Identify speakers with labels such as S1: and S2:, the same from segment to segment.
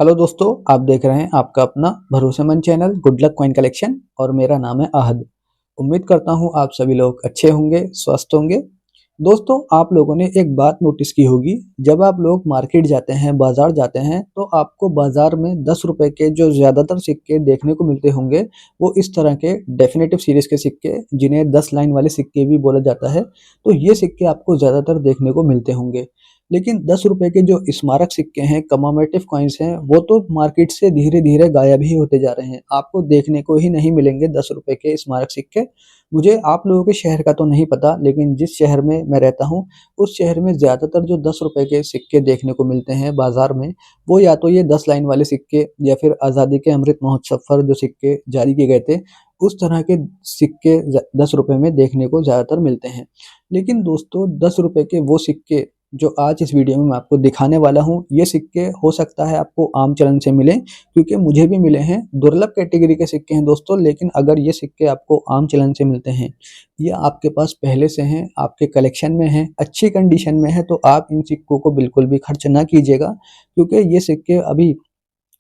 S1: Hello दोस्तों, आप देख रहे हैं आपका अपना भरोसेमंद channel good luck coin collection और मेरा नाम है आहद। उम्मीद करता हूं आप सभी लोग अच्छे होंगे, स्वस्थ होंगे। दोस्तों, आप लोगों ने एक बात नोटिस की होगी, जब आप लोग मार्केट जाते हैं, बाजार जाते हैं, तो आपको बाजार में 10 रुपए के जो ज़्यादातर सिक्के देखने को मिलते होंगे, वो इस तरह के डेफिनेटिव सीरीज के सिक्के, जिन्हें 10 लाइन वाले सिक्के भी बोला जाता है। तो ये सिक्के आपको ज़्यादातर देखने को मिलते होंगे। लेकिन 10 रुपए के जो स्मारक सिक्के हैं, कमोमेटिव कॉइन्स हैं, वो तो मार्केट से धीरे-धीरे गायब ही होते जा रहे हैं। आपको देखने को ही नहीं मिलेंगे 10 रुपए के स्मारक सिक्के। मुझे आप लोगों के शहर का तो नहीं पता, लेकिन जिस शहर में मैं रहता हूँ, उस शहर में ज़्यादातर जो 10 रुपए के सिक्के देखने को मिलते हैं बाज़ार में, वो या तो ये 10 लाइन वाले सिक्के या फिर आज़ादी के अमृत महोत्सव पर जो सिक्के जारी किए गए थे, उस तरह के सिक्के 10 रुपए में देखने को ज़्यादातर मिलते हैं। लेकिन दोस्तों, 10 रुपए के वो सिक्के जो आज इस वीडियो में मैं आपको दिखाने वाला हूँ, ये सिक्के हो सकता है आपको आम चलन से मिले, क्योंकि मुझे भी मिले हैं। दुर्लभ कैटेगरी के सिक्के हैं दोस्तों, लेकिन अगर ये सिक्के आपको आम चलन से मिलते हैं, या आपके पास पहले से हैं, आपके कलेक्शन में हैं, अच्छी कंडीशन में है, तो आप इन सिक्कों को बिल्कुल भी खर्च ना कीजिएगा, क्योंकि ये सिक्के अभी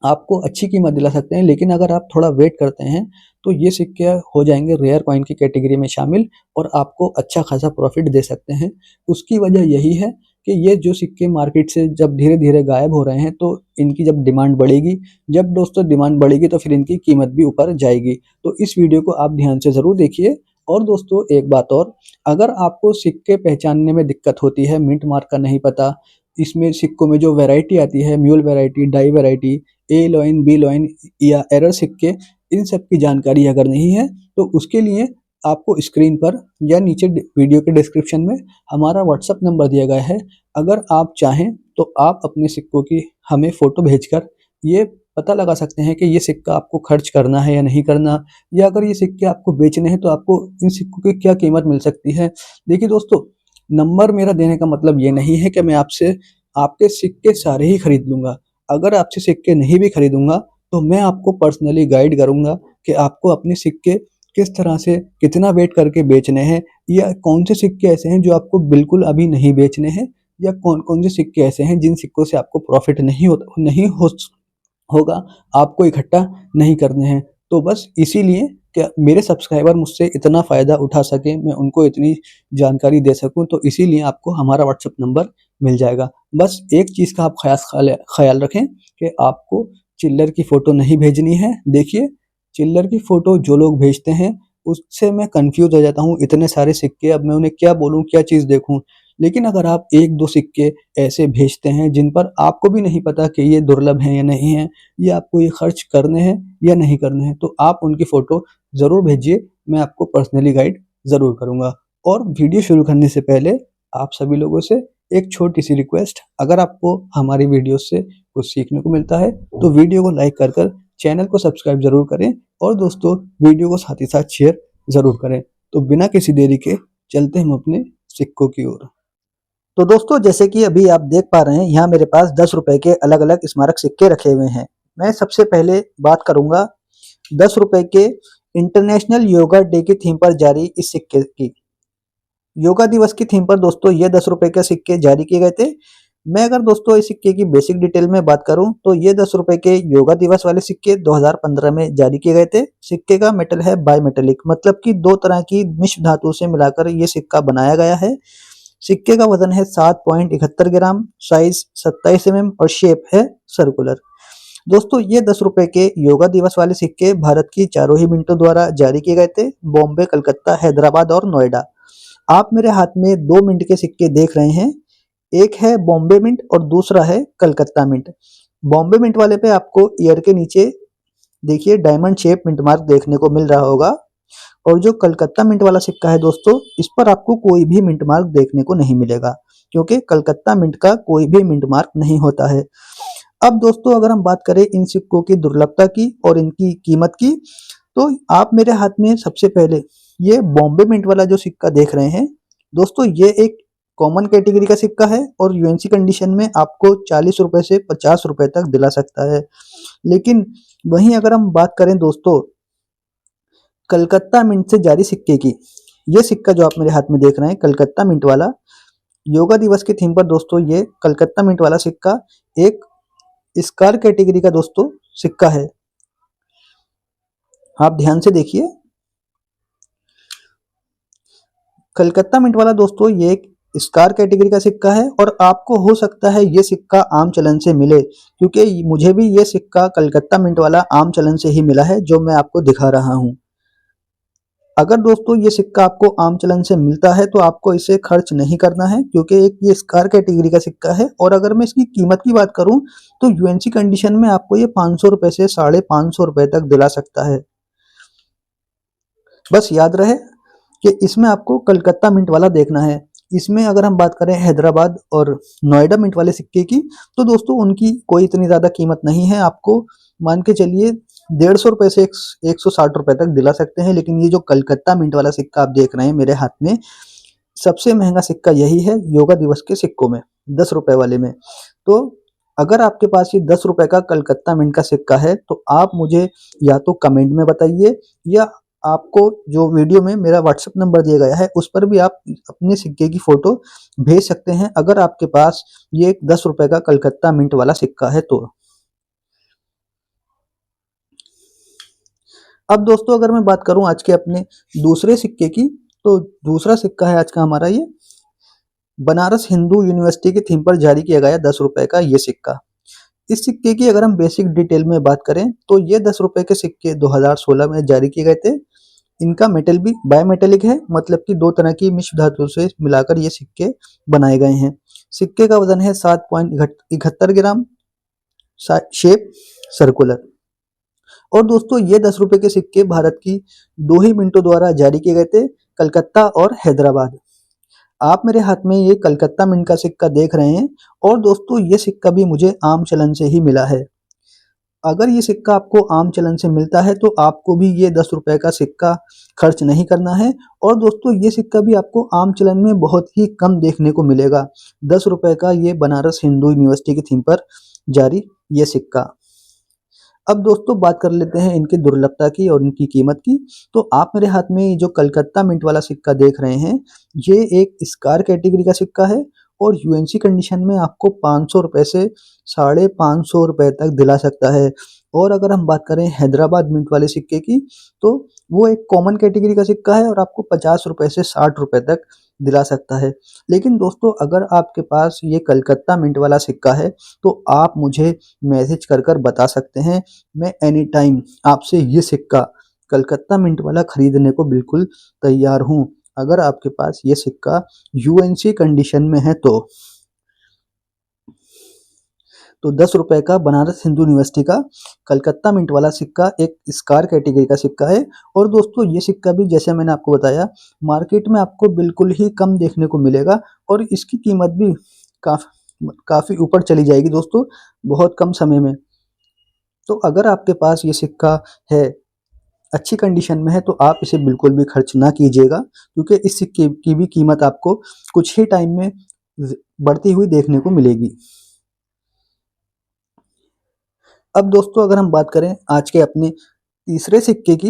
S1: आपको अच्छी कीमत दिला सकते हैं। लेकिन अगर आप थोड़ा वेट करते हैं, तो ये सिक्के हो जाएँगे रेयर कॉइन की कैटेगरी में शामिल और आपको अच्छा खासा प्रॉफ़िट दे सकते हैं। उसकी वजह यही है कि ये जो सिक्के मार्केट से जब धीरे-धीरे गायब हो रहे हैं, तो इनकी जब डिमांड बढ़ेगी, जब दोस्तों डिमांड बढ़ेगी, तो फिर इनकी कीमत भी ऊपर जाएगी। तो इस वीडियो को आप ध्यान से ज़रूर देखिए। और दोस्तों, एक बात और, अगर आपको सिक्के पहचानने में दिक्कत होती है, मिंट मार्क का नहीं पता, इसमें सिक्कों में जो वैरायटी आती है, म्यूल वैरायटी, डाई वैरायटी, ए लॉइन, बी लॉइन या एरर सिक्के, इन सब की जानकारी अगर नहीं है, तो उसके लिए आपको स्क्रीन पर या नीचे वीडियो के डिस्क्रिप्शन में हमारा व्हाट्सएप नंबर दिया गया है। अगर आप चाहें, तो आप अपने सिक्कों की हमें फ़ोटो भेजकर ये पता लगा सकते हैं कि ये सिक्का आपको खर्च करना है या नहीं करना, या अगर ये सिक्के आपको बेचने हैं, तो आपको इन सिक्कों की क्या कीमत मिल सकती है। देखिए दोस्तों, नंबर मेरा देने का मतलब ये नहीं है कि मैं आपसे आपके सिक्के सारे ही खरीद लूँगा। अगर आपसे सिक्के नहीं भी खरीदूँगा, तो मैं आपको पर्सनली गाइड करूँगा कि आपको अपने सिक्के किस तरह से, कितना वेट करके बेचने हैं, या कौन से सिक्के ऐसे हैं जो आपको बिल्कुल अभी नहीं बेचने हैं, या कौन-कौन से सिक्के ऐसे हैं जिन सिक्कों से आपको प्रॉफ़िट नहीं होगा, आपको इकट्ठा नहीं करने हैं। तो बस इसीलिए क्या मेरे सब्सक्राइबर मुझसे इतना फ़ायदा उठा सकें, मैं उनको इतनी जानकारी दे सकूँ, तो इसीलिए आपको हमारा व्हाट्सएप नंबर मिल जाएगा। बस एक चीज़ का आप ख़याल रखें कि आपको चिल्लर की फ़ोटो नहीं भेजनी है। देखिए, चिल्लर की फ़ोटो जो लोग भेजते हैं, उससे मैं कन्फ्यूज़ हो जाता हूँ। इतने सारे सिक्के, अब मैं उन्हें क्या बोलूँ, क्या चीज़ देखूँ? लेकिन अगर आप 1-2 सिक्के ऐसे भेजते हैं जिन पर आपको भी नहीं पता कि ये दुर्लभ हैं या नहीं हैं, या आपको ये खर्च करने हैं या नहीं करने हैं, तो आप उनकी फ़ोटो ज़रूर भेजिए। मैं आपको पर्सनली गाइड ज़रूर करूँगा। और वीडियो शुरू करने से पहले आप सभी लोगों से एक छोटी-सी रिक्वेस्ट, अगर आपको हमारी वीडियो से कुछ सीखने को मिलता है, तो वीडियो को लाइक कर चैनल को सब्सक्राइब ज़रूर करें, और दोस्तों, वीडियो को साथ ही साथ शेयर ज़रूर करें। तो बिना किसी देरी के चलते हैं हम अपने सिक्कों की ओर। तो दोस्तों, जैसे कि अभी आप देख पा रहे हैं, यहाँ मेरे पास 10 रुपए के अलग-अलग स्मारक सिक्के रखे हुए हैं। मैं सबसे पहले बात करूँगा 10 रुपए के इंटरनेशनल योगा डे की थीम पर जारी इस सिक्के की। योगा दिवस की थीम पर दोस्तों ये 10 रुपए के सिक्के जारी किए गए थे। मैं अगर दोस्तों इस सिक्के की बेसिक डिटेल में बात करूं, तो ये 10 रुपए के योगा दिवस वाले सिक्के 2015 में जारी किए गए थे। सिक्के का मेटल है बायमेटेलिक, मतलब कि दो तरह की मिश्र धातु से मिलाकर ये सिक्का बनाया गया है। सिक्के का वजन है 7.71 ग्राम, साइज 27 mm और शेप है सर्कुलर। दोस्तों, ये 10 रुपए के योगा दिवस वाले सिक्के भारत की चारों ही मिंटों द्वारा जारी किए गए थे, बॉम्बे, कलकत्ता, हैदराबाद और नोएडा। आप मेरे हाथ में 2 मिंट के सिक्के देख रहे हैं। एक है बॉम्बे मिंट और दूसरा है कलकत्ता मिंट। बॉम्बे मिंट वाले पे आपको ईयर के नीचे देखिए डायमंड शेप मिंट मार्क देखने को मिल रहा होगा, और जो कलकत्ता मिंट वाला सिक्का है दोस्तों, इस पर आपको कोई भी मिंट मार्क देखने को नहीं मिलेगा, क्योंकि कलकत्ता मिंट का कोई भी मिंट मार्क नहीं होता है। अब दोस्तों, अगर हम बात करें इन सिक्कों की दुर्लभता की और इनकी कीमत की, तो आप मेरे हाथ में सबसे पहले ये बॉम्बे मिंट वाला जो सिक्का देख रहे हैं दोस्तों, ये एक कॉमन कैटेगरी का सिक्का है और यूएनसी कंडीशन में आपको 40 रुपए से 50 रुपए तक दिला सकता है। लेकिन वहीं अगर हम बात करें दोस्तों कलकत्ता मिंट से जारी सिक्के की, ये सिक्का जो आप मेरे हाथ में देख रहे हैं कलकत्ता मिंट वाला, योगा दिवस की थीम पर दोस्तों ये कलकत्ता मिंट वाला सिक्का एक स्कार कैटेगरी का दोस्तों सिक्का है। आप ध्यान से देखिए, कलकत्ता मिंट वाला दोस्तों ये एक स्कार कैटेगरी का सिक्का है और आपको हो सकता है ये सिक्का आम चलन से मिले, क्योंकि मुझे भी ये सिक्का कलकत्ता मिंट वाला आम चलन से ही मिला है जो मैं आपको दिखा रहा हूँ। अगर दोस्तों ये सिक्का आपको आम चलन से मिलता है तो आपको इसे खर्च नहीं करना है, क्योंकि एक ये स्कार कैटेगरी का सिक्का है। और अगर मैं इसकी कीमत की बात करूं तो यूएनसी कंडीशन में आपको ये 500 रुपए से 550 रुपए तक दिला सकता है। बस याद रहे कि इसमें आपको कलकत्ता मिंट वाला देखना है। इसमें अगर हम बात करें हैदराबाद और नोएडा मिंट वाले सिक्के की, तो दोस्तों उनकी कोई इतनी ज़्यादा कीमत नहीं है। आपको मान के चलिए 150 रुपए से 160 रुपए तक दिला सकते हैं। लेकिन ये जो कलकत्ता मिंट वाला सिक्का आप देख रहे हैं मेरे हाथ में, सबसे महंगा सिक्का यही है योगा दिवस के सिक्कों में, 10 रुपए वाले में। तो अगर आपके पास ये 10 रुपए का कलकत्ता मिंट का सिक्का है तो आप मुझे या तो कमेंट में बताइए, या आपको जो वीडियो में मेरा व्हाट्सएप नंबर दिया गया है उस पर भी आप अपने सिक्के की फोटो भेज सकते हैं, अगर आपके पास ये 10 रुपए का कलकत्ता मिंट वाला सिक्का है तो। अब दोस्तों अगर मैं बात करूं आज के अपने दूसरे सिक्के की, तो दूसरा सिक्का है आज का हमारा ये बनारस हिंदू यूनिवर्सिटी की थीम पर जारी किया गया 10 रुपए का ये सिक्का। इस सिक्के की अगर हम बेसिक डिटेल में बात करें तो ये 10 रुपए के सिक्के 2016 में जारी किए गए थे। इनका मेटल भी बायोमेटेलिक है, मतलब कि दो तरह की मिश्र धातु से मिलाकर ये सिक्के बनाए गए हैं। सिक्के का वजन है 7.71 ग्राम, शेप सर्कुलर। और दोस्तों ये 10 रुपए के सिक्के भारत की दो ही मिंटों द्वारा जारी किए गए थे, कलकत्ता और हैदराबाद। आप मेरे हाथ में ये कलकत्ता मिंट का सिक्का देख रहे हैं, और दोस्तों ये सिक्का भी मुझे आम चलन से ही मिला है। अगर ये सिक्का आपको आम चलन से मिलता है तो आपको भी ये 10 रुपए का सिक्का खर्च नहीं करना है। और दोस्तों ये सिक्का भी आपको आम चलन में बहुत ही कम देखने को मिलेगा, 10 रुपए का ये बनारस हिंदू यूनिवर्सिटी की थीम पर जारी ये सिक्का। अब दोस्तों बात कर लेते हैं इनकी दुर्लभता की और इनकी कीमत की। तो आप मेरे हाथ में जो कलकत्ता मिंट वाला सिक्का देख रहे हैं, ये एक स्कार कैटेगरी का सिक्का है और यूएनसी कंडीशन में आपको 500 रुपए से 550 रुपए तक दिला सकता है। और अगर हम बात करें हैदराबाद मिंट वाले सिक्के की, तो वो एक कॉमन कैटेगरी का सिक्का है और आपको 50 रुपए से 60 रुपए तक दिला सकता है। लेकिन दोस्तों अगर आपके पास ये कलकत्ता मिंट वाला सिक्का है तो आप मुझे मैसेज कर कर बता सकते हैं, मैं एनी टाइम आपसे ये सिक्का कलकत्ता मिंट वाला खरीदने को बिल्कुल तैयार हूँ, अगर आपके पास ये सिक्का यूएनसी कंडीशन में है तो। 10 रुपए का बनारस हिंदू यूनिवर्सिटी का कलकत्ता मिंट वाला सिक्का एक स्कार कैटेगरी का सिक्का है। और दोस्तों ये सिक्का भी जैसे मैंने आपको बताया मार्केट में आपको बिल्कुल ही कम देखने को मिलेगा, और इसकी कीमत भी काफ़ी ऊपर चली जाएगी दोस्तों बहुत कम समय में। तो अगर आपके पास ये सिक्का है, अच्छी कंडीशन में है, तो आप इसे बिल्कुल भी खर्च ना कीजिएगा, क्योंकि इस सिक्के की भी कीमत आपको कुछ ही टाइम में बढ़ती हुई देखने को मिलेगी। अब दोस्तों अगर हम बात करें आज के अपने तीसरे सिक्के की,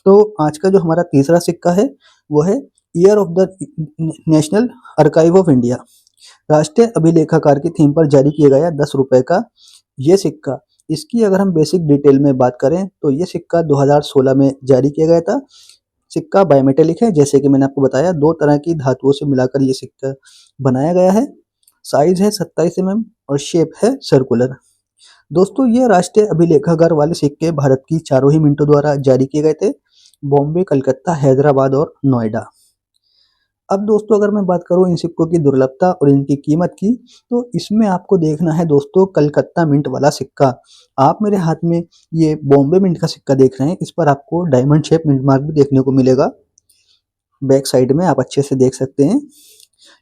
S1: तो आज का जो हमारा तीसरा सिक्का है वो है year of the national archive of India, राष्ट्रीय अभिलेखागार की थीम पर जारी किया गया 10 रुपए का ये सिक्का। इसकी अगर हम बेसिक डिटेल में बात करें तो ये सिक्का 2016 में जारी किया गया था। सिक्का बायोमेटेलिक है, जैसे कि मैंने आपको बताया, दो तरह की धातुओं से मिलाकर ये सिक्का बनाया गया है। साइज है 27 mm और शेप है सर्कुलर। दोस्तों ये राष्ट्रीय अभिलेखागार वाले सिक्के भारत की चारों ही मिंटों द्वारा जारी किए गए थे, बॉम्बे, कलकत्ता, हैदराबाद और नोएडा। अब दोस्तों अगर मैं बात करूं इन सिक्कों की दुर्लभता और इनकी कीमत की, तो इसमें आपको देखना है दोस्तों कलकत्ता मिंट वाला सिक्का। आप मेरे हाथ में ये बॉम्बे मिंट का सिक्का देख रहे हैं, इस पर आपको डायमंड शेप मिंट मार्क भी देखने को मिलेगा, बैक साइड में आप अच्छे से देख सकते हैं।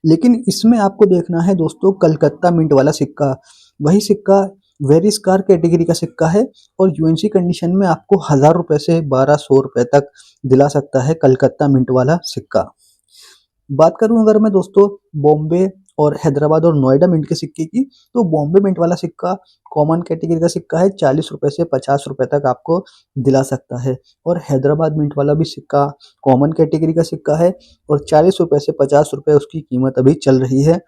S1: लेकिन इसमें आपको देखना है दोस्तों कलकत्ता मिंट वाला सिक्का। वही सिक्का वेरी स्कार कैटेगरी का सिक्का है और यूएनसी कंडीशन में आपको 1000 रुपए से 1200 रुपए तक दिला सकता है कलकत्ता मिंट वाला सिक्का। बात करूं अगर मैं दोस्तों बॉम्बे और हैदराबाद और नोएडा मिंट के सिक्के की, तो बॉम्बे मिंट वाला सिक्का कॉमन कैटेगरी का सिक्का है, 40 रुपए से 50 रुपए तक आपको दिला सकता है। और हैदराबाद मिंट वाला भी सिक्का कॉमन कैटेगरी का सिक्का है और 40 रुपए से 50 रुपए उसकी कीमत अभी चल रही है।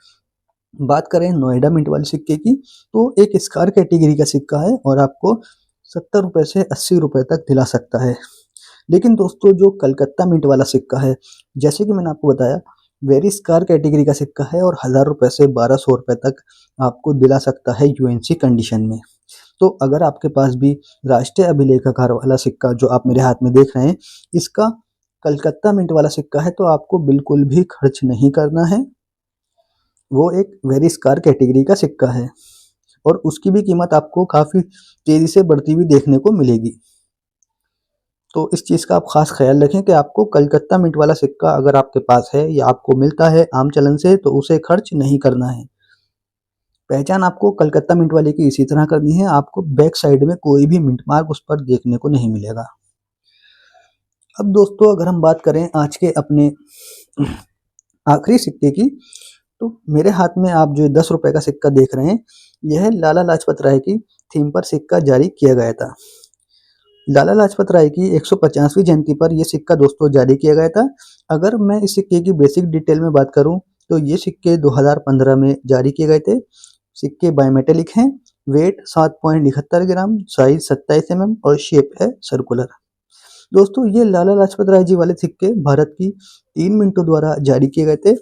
S1: बात करें नोएडा मिंट वाले सिक्के की, तो एक स्क्वायर कैटेगरी का सिक्का है और आपको 70 रुपए से 80 रुपए तक दिला सकता है। लेकिन दोस्तों जो कलकत्ता मिंट वाला सिक्का है, जैसे कि मैंने आपको बताया, वेरी स्क्वायर कैटेगरी का सिक्का है और 1000 रुपए से 1200 रुपए तक आपको दिला सकता है यूएनसी कंडीशन में। तो अगर आपके पास भी राष्ट्रीय अभिलेखागार वाला सिक्का जो आप मेरे हाथ में देख रहे हैं, इसका कलकत्ता मिंट वाला सिक्का है, तो आपको बिल्कुल भी खर्च नहीं करना है। वो एक वेरी स्क्वायर कैटेगरी का सिक्का है और उसकी भी कीमत आपको काफ़ी तेज़ी से बढ़ती हुई देखने को मिलेगी। तो इस चीज़ का आप खास ख्याल रखें कि आपको कलकत्ता मिंट वाला सिक्का अगर आपके पास है या आपको मिलता है आम चलन से, तो उसे खर्च नहीं करना है। पहचान आपको कलकत्ता मिंट वाले की इसी तरह करनी है, आपको बैक साइड में कोई भी मिंट मार्क उस पर देखने को नहीं मिलेगा। अब दोस्तों अगर हम बात करें आज के अपने आखिरी सिक्के की, तो मेरे हाथ में आप जो 10 रुपए का सिक्का देख रहे हैं, यह लाला लाजपत राय की थीम पर सिक्का जारी किया गया था। लाला लाजपत राय की 150वीं जयंती पर यह सिक्का दोस्तों जारी किया गया था। अगर मैं इस सिक्के की बेसिक डिटेल में बात करूं, तो ये सिक्के 2015 में जारी किए गए थे। सिक्के बायोमेटेलिक हैं, वेट 7.71 ग्राम, साइज 27 mm और शेप है सर्कुलर। दोस्तों ये लाला लाजपत राय जी वाले सिक्के भारत की 3 मिंटों द्वारा जारी किए गए थे,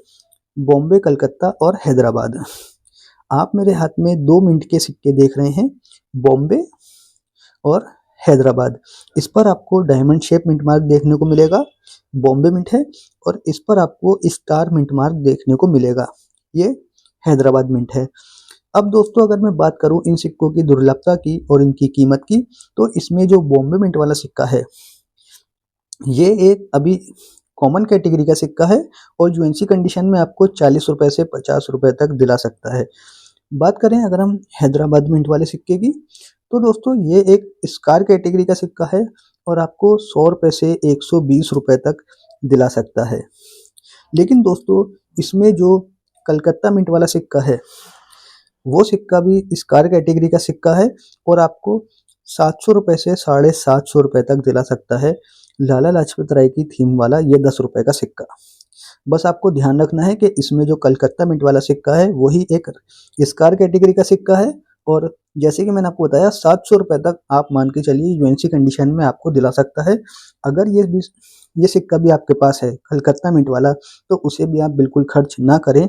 S1: बॉम्बे, कलकत्ता और हैदराबाद। आप मेरे हाथ में 2 मिंट के सिक्के देख रहे हैं, बॉम्बे और हैदराबाद। इस पर आपको डायमंड शेप मिंट मार्क देखने को मिलेगा, बॉम्बे मिंट है, और इस पर आपको स्टार मिंट मार्क देखने को मिलेगा, ये हैदराबाद मिंट है। अब दोस्तों अगर मैं बात करूं इन सिक्कों की दुर्लभता की और इनकी कीमत की, तो इसमें जो बॉम्बे मिंट वाला सिक्का है, ये एक अभी कॉमन कैटेगरी का सिक्का है और यूएनसी कंडीशन में आपको 40 रुपए से 50 रुपए तक दिला सकता है। बात करें अगर हम हैदराबाद मिंट वाले सिक्के की, तो दोस्तों ये एक स्क्वायर कैटेगरी का सिक्का है और आपको 100 रुपए से 120 रुपए तक दिला सकता है। लेकिन दोस्तों इसमें जो कलकत्ता मिंट वाला सिक्का है, वो सिक्का भी स्क्वायर कैटेगरी का सिक्का है और आपको 700 रुपए से 750 रुपए तक दिला सकता है लाला लाजपत राय की थीम वाला ये 10 रुपए का सिक्का। बस आपको ध्यान रखना है कि इसमें जो कलकत्ता मिंट वाला सिक्का है वही एक स्क्वायर कैटेगरी का सिक्का है और जैसे कि मैंने आपको बताया 700 रुपए तक आप मान के चलिए यूएनसी कंडीशन में आपको दिला सकता है। अगर ये सिक्का भी आपके पास है कलकत्ता मिंट वाला, तो उसे भी आप बिल्कुल खर्च ना करें,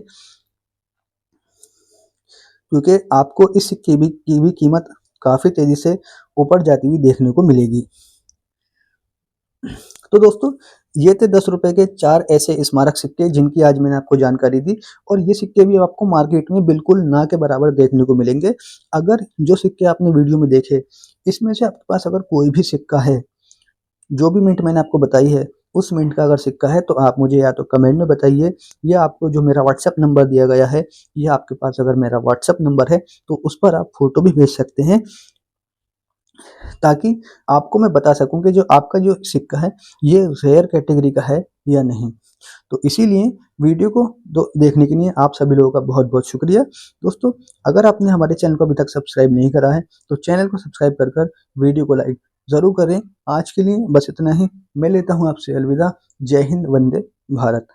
S1: क्योंकि आपको इस सिक्के की भी कीमत काफ़ी तेज़ी से ऊपर जाती हुई देखने को मिलेगी। तो दोस्तों ये थे 10 रुपए के 4 ऐसे स्मारक सिक्के जिनकी आज मैंने आपको जानकारी दी, और ये सिक्के भी आपको मार्केट में बिल्कुल ना के बराबर देखने को मिलेंगे। अगर जो सिक्के आपने वीडियो में देखे, इसमें से आपके पास अगर कोई भी सिक्का है, जो भी मिंट मैंने आपको बताई है, उस मिंट का अगर सिक्का है, तो आप मुझे या तो कमेंट में बताइए या आपको जो मेरा व्हाट्सएप नंबर दिया गया है, या आपके पास अगर मेरा व्हाट्सएप नंबर है, तो उस पर आप फ़ोटो भी भेज सकते हैं, ताकि आपको मैं बता सकूं कि जो आपका जो सिक्का है, ये रेयर कैटेगरी का है या नहीं। तो इसीलिए वीडियो को देखने के लिए आप सभी लोगों का बहुत-बहुत शुक्रिया। दोस्तों अगर आपने हमारे चैनल को अभी तक सब्सक्राइब नहीं करा है, तो चैनल को सब्सक्राइब कर वीडियो को लाइक ज़रूर करें। आज के लिए बस इतना ही। मैं लेता हूँ आपसे अलविदा। जय हिंद, वंदे भारत।